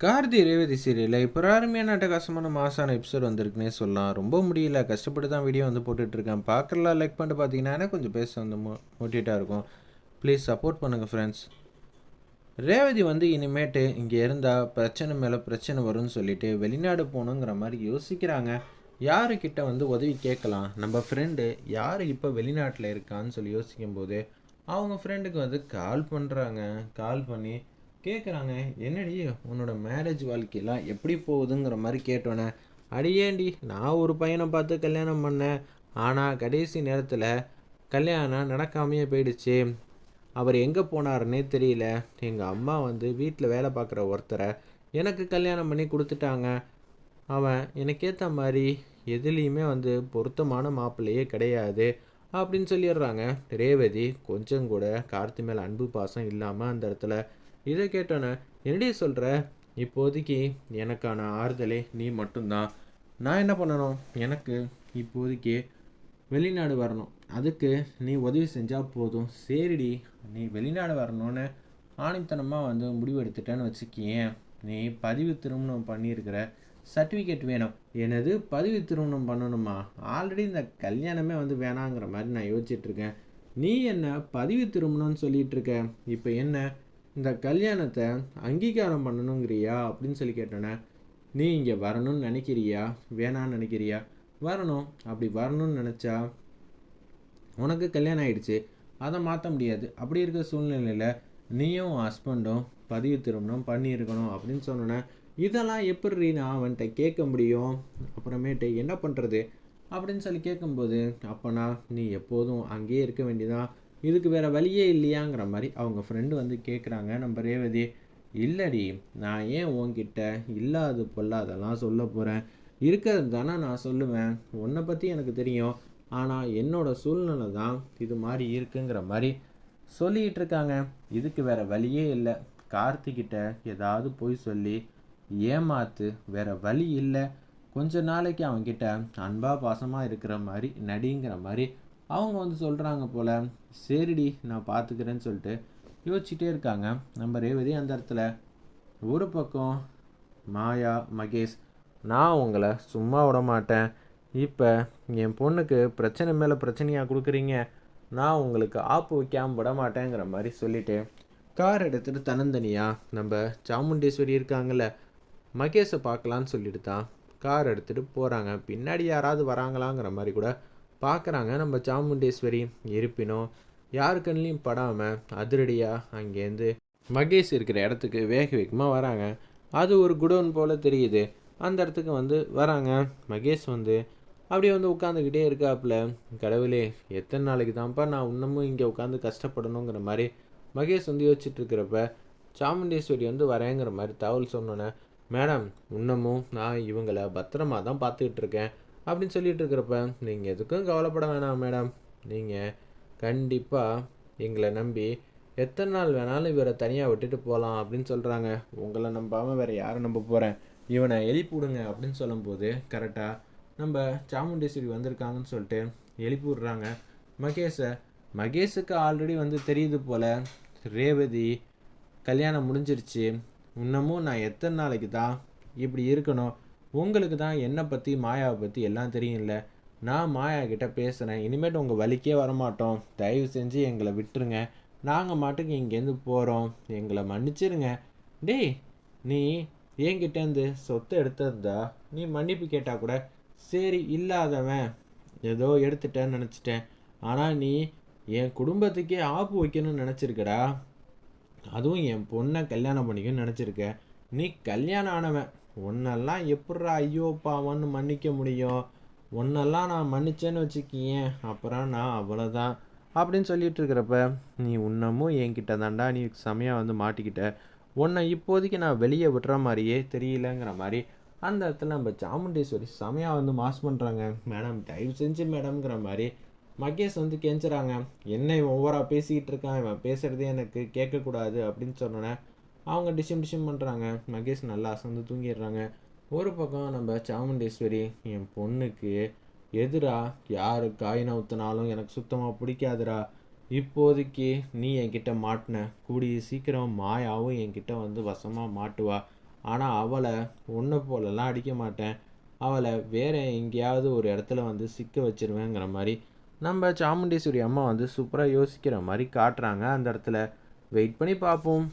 கார்த்தி ரேவதி சீரியலில் இப்போ ஒரு அருமையான அட்டகாசமான மாசான எபிசோட் வந்திருக்குன்னே சொல்லலாம். ரொம்ப முடியல, கஷ்டப்பட்டு தான் வீடியோ வந்து போட்டுட்ருக்கேன். பார்க்கலாம், லைக் பண்ணிட்டு பார்த்தீங்கன்னா எனக்கு கொஞ்சம் பேச வந்து மோட்டிவேட்டாக இருக்கும். ப்ளீஸ் சப்போர்ட் பண்ணுங்கள் ஃப்ரெண்ட்ஸ். ரேவதி வந்து இனிமேட்டு இங்கே இருந்தால் பிரச்சனை மேலே பிரச்சனை வரும்னு சொல்லிட்டு வெளிநாடு போகணுங்கிற மாதிரி யோசிக்கிறாங்க. யாருக்கிட்ட வந்து உதவி கேட்கலாம், நம்ம ஃப்ரெண்டு யார் இப்போ வெளிநாட்டில் இருக்கான்னு சொல்லி யோசிக்கும்போது அவங்க ஃப்ரெண்டுக்கு வந்து கால் பண்ணுறாங்க. கால் பண்ணி கேட்குறாங்க, என்னடி உன்னோட மேரேஜ் வாழ்க்கையெல்லாம் எப்படி போகுதுங்கிற மாதிரி கேட்டோன்னே, அடியேண்டி நான் ஒரு பையனை பார்த்து கல்யாணம் பண்ணேன், ஆனால் கடைசி நேரத்தில் கல்யாணம் நடக்காமையே போயிடுச்சு. அவர் எங்கே போனாருன்னே தெரியல. எங்கள் அம்மா வந்து வீட்டில் வேலை பார்க்குற ஒருத்தரை எனக்கு கல்யாணம் பண்ணி கொடுத்துட்டாங்க. அவன் எனக்கேற்ற மாதிரி எதுலேயுமே வந்து பொருத்தமான மாப்பிள்ளையே கிடையாது அப்படின்னு சொல்லிடுறாங்க. ரேவதி கொஞ்சம் கூட கார்த்தி மேலே அன்பு பாசம் இல்லாமல் அந்த இடத்துல இதை கேட்டோன்னே, என்னடி சொல்கிற, இப்போதைக்கு எனக்கான ஆறுதலே நீ மட்டும்தான். நான் என்ன பண்ணணும், எனக்கு இப்போதைக்கு வெளிநாடு வரணும், அதுக்கு நீ உதவி செஞ்சால் போதும். சரிடி, நீ வெளிநாடு வரணும்னு ஆணித்தனமாக வந்து முடிவு எடுத்துட்டேன்னு வச்சுக்கியேன். நீ பதிவு திருமணம் பண்ணியிருக்கிற சர்டிஃபிகேட் வேணும். எனது பதிவு திருமணம் பண்ணணுமா? ஆல்ரெடி இந்த கல்யாணமே வந்து வேணாங்கிற மாதிரி நான் யோசிச்சுட்ருக்கேன். நீ என்ன பதிவு திருமணம்னு சொல்லிகிட்ருக்க? இப்போ என்ன இந்த கல்யாணத்தை அங்கீகாரம் பண்ணணுங்கிறியா அப்படின்னு சொல்லி கேட்டோன்னே, நீ இங்கே வரணும்னு நினைக்கிறியா வேணான்னு நினைக்கிறியா? வரணும். அப்படி வரணும்னு நினச்சா உனக்கு கல்யாணம் ஆகிடுச்சு, அதை மாற்ற முடியாது. அப்படி இருக்க சூழ்நிலையில் நீயும் ஹஸ்பண்டும் பதிவு திருமணம் பண்ணியிருக்கணும் அப்படின்னு சொன்னோன்னே, இதெல்லாம் எப்படி நான் அவன்கிட்ட கேட்க முடியும்? அப்புறமேட்டு என்ன பண்ணுறது அப்படின்னு சொல்லி கேட்கும்போது, அப்போனா நீ எப்போதும் அங்கேயே இருக்க வேண்டியதான், இதுக்கு வேறு வழியே இல்லையாங்கிற மாதிரி அவங்க ஃப்ரெண்டு வந்து கேட்குறாங்க. நம்ம ரேவதி, இல்லடி, நான் ஏன் உன்கிட்ட இல்லாது பொல்லாதெல்லாம் சொல்ல போகிறேன், இருக்கிறது தானே நான் சொல்லுவேன். உன்னை பற்றி எனக்கு தெரியும், ஆனால் என்னோடய சூழ்நிலை தான் இது மாதிரி இருக்குங்கிற மாதிரி சொல்லிகிட்டு இருக்காங்க. இதுக்கு வேறு வழியே இல்லை, கார்த்திகிட்ட ஏதாவது போய் சொல்லி ஏமாத்து, வேறு வழி இல்லை. கொஞ்ச நாளைக்கு அவன்கிட்ட அன்பா பாசமாக இருக்கிற மாதிரி நடிங்கிற மாதிரி அவங்க வந்து சொல்கிறாங்க போல். சரிடி, நான் பார்த்துக்கிறேன்னு சொல்லிட்டு யோசிச்சுட்டே இருக்காங்க நம்ம ரேவதி. அந்த இடத்துல ஒரு பக்கம் மாயா, மகேஷ், நான் உங்களை சும்மா விட மாட்டேன், இப்போ என் பொண்ணுக்கு பிரச்சனை மேலே பிரச்சனையாக கொடுக்குறீங்க, நான் உங்களுக்கு ஆப்பு வைக்காமல் விட மாட்டேங்கிற மாதிரி சொல்லிவிட்டு கார் எடுத்துகிட்டு தன்னந்தனியாக நம்ம சாமுண்டேஸ்வரி இருக்காங்கள்ல, மகேஷை பார்க்கலான்னு சொல்லிட்டு தான் கார் எடுத்துகிட்டு போகிறாங்க. பின்னாடி யாராவது வராங்களாங்கிற மாதிரி கூட பார்க்குறாங்க நம்ம சாமுண்டேஸ்வரி. இருப்பினும் யாரு கண்ணிலையும் படாமல் அதிரடியாக அங்கேருந்து மகேஷ் இருக்கிற இடத்துக்கு வேக வேகமாக வராங்க. அது ஒரு குடோன் போல் தெரியுது. அந்த இடத்துக்கு வந்து வராங்க. மகேஷ் வந்து அப்படியே வந்து உட்காந்துக்கிட்டே இருக்காப்புல. கடவுளே, எத்தனை நாளைக்கு தான்ப்பா நான் இன்னமும் இங்கே உட்காந்து கஷ்டப்படணுங்கிற மாதிரி மகேஷ் வந்து யோசிச்சுட்டு இருக்கிறப்ப சாமுண்டேஸ்வரி வந்து வரேங்கிற மாதிரி தகவல் சொன்னோன்னே, மேடம், இன்னமும் நான் இவங்களை பத்திரமா தான் பார்த்துக்கிட்டு இருக்கேன் அப்படின்னு சொல்லிட்டு இருக்கிறப்ப, நீங்கள் எதுக்கும் கவலைப்பட வேணாம் மேடம், நீங்கள் கண்டிப்பாக எங்களை நம்பி எத்தனை நாள் வேணாலும் இவரை தனியாக விட்டுட்டு போகலாம் அப்படின்னு சொல்கிறாங்க. உங்களை நம்பாமல் வேறு யாரை நம்ப போகிறேன், இவனை எழுப்பி விடுங்க அப்படின்னு சொல்லும்போது கரெக்டாக நம்ம சாமுண்டேஸ்வரி வந்திருக்காங்கன்னு சொல்லிட்டு எழுப்பி விட்றாங்க மகேஷை. மகேஷுக்கு ஆல்ரெடி வந்து தெரியுது போல், ரேவதி கல்யாணம் முடிஞ்சிருச்சு, இன்னமும் நான் எத்தனை நாளைக்கு தான் இப்படி இருக்கணும், உங்களுக்கு தான் என்னை பற்றி மாயாவை பற்றி எல்லாம் தெரியும்ல, நான் மாயா கிட்ட பேசுகிறேன், இனிமேட்டு உங்கள் வலிக்கே வரமாட்டோம், தயவு செஞ்சு எங்களை விட்டுருங்க, நாங்கள் மாட்டுக்கு இங்கேருந்து போகிறோம், எங்களை மன்னிச்சிருங்க. டேய், நீ என்கிட்டேருந்து சொத்தை எடுத்ததா நீ மன்னிப்பு கேட்டால் கூட சரி, இல்லாதவன் ஏதோ எடுத்துட்டேன்னு நினச்சிட்டேன், ஆனால் நீ என் குடும்பத்துக்கே ஆப்பு வைக்கணும்னு நினச்சிருக்கடா, அதுவும் என் பொண்ணை கல்யாணம் பண்ணிக்கணும்னு நினச்சிருக்க. நீ கல்யாணம் ஆனவன், உன்னெல்லாம் எப்பட்றா ஐயோ பாவன்னு மன்னிக்க முடியும்? உன்னெல்லாம் நான் மன்னிச்சேன்னு வச்சுக்கியேன், அப்புறம் நான் அவ்வளோதான் அப்படின்னு சொல்லிட்டு இருக்கிறப்ப, நீ இன்னமும் என்கிட்ட தாண்டா நீ செமையாக வந்து மாட்டிக்கிட்ட, உன்னை இப்போதைக்கு நான் வெளியே விடுற மாதிரியே தெரியலங்கிற மாதிரி அந்த இடத்துல நம்ம சாமுண்டேஸ்வரி செமையாக வந்து மாஸ் பண்ணுறாங்க. மேடம், தயவு செஞ்சு மேடம்ங்கிற மாதிரி மகேஷ் வந்து கெஞ்சுறாங்க. என்ன இவன் ஓவராக பேசிக்கிட்டு இருக்கான், இவன் பேசுகிறதே எனக்கு கேட்கக்கூடாது அப்படின்னு சொன்னோன்னே அவங்க டிஷம் பண்ணுறாங்க. மகேஷ் நல்லா அசந்து தூங்கிடுறாங்க. ஒரு பக்கம் நம்ம சாமுண்டேஸ்வரி, என் பொண்ணுக்கு எதிராக யார் காயினை ஊற்றினாலும் எனக்கு சுத்தமாக பிடிக்காதுடா, இப்போதைக்கு நீ என்கிட்ட மாட்டின, கூடிய சீக்கிரம் மாயாவும் என்கிட்ட வந்து வசமாக மாட்டுவா, ஆனால் அவளை ஒன்று போலலாம் அடிக்க மாட்டேன், அவளை வேறு எங்கேயாவது ஒரு இடத்துல வந்து சிக்க வச்சிருவேங்கிற மாதிரி நம்ம சாமுண்டீஸ்வரி அம்மா வந்து சூப்பராக யோசிக்கிற மாதிரி காட்டுறாங்க அந்த இடத்துல. வெயிட் பண்ணி பார்ப்போம்.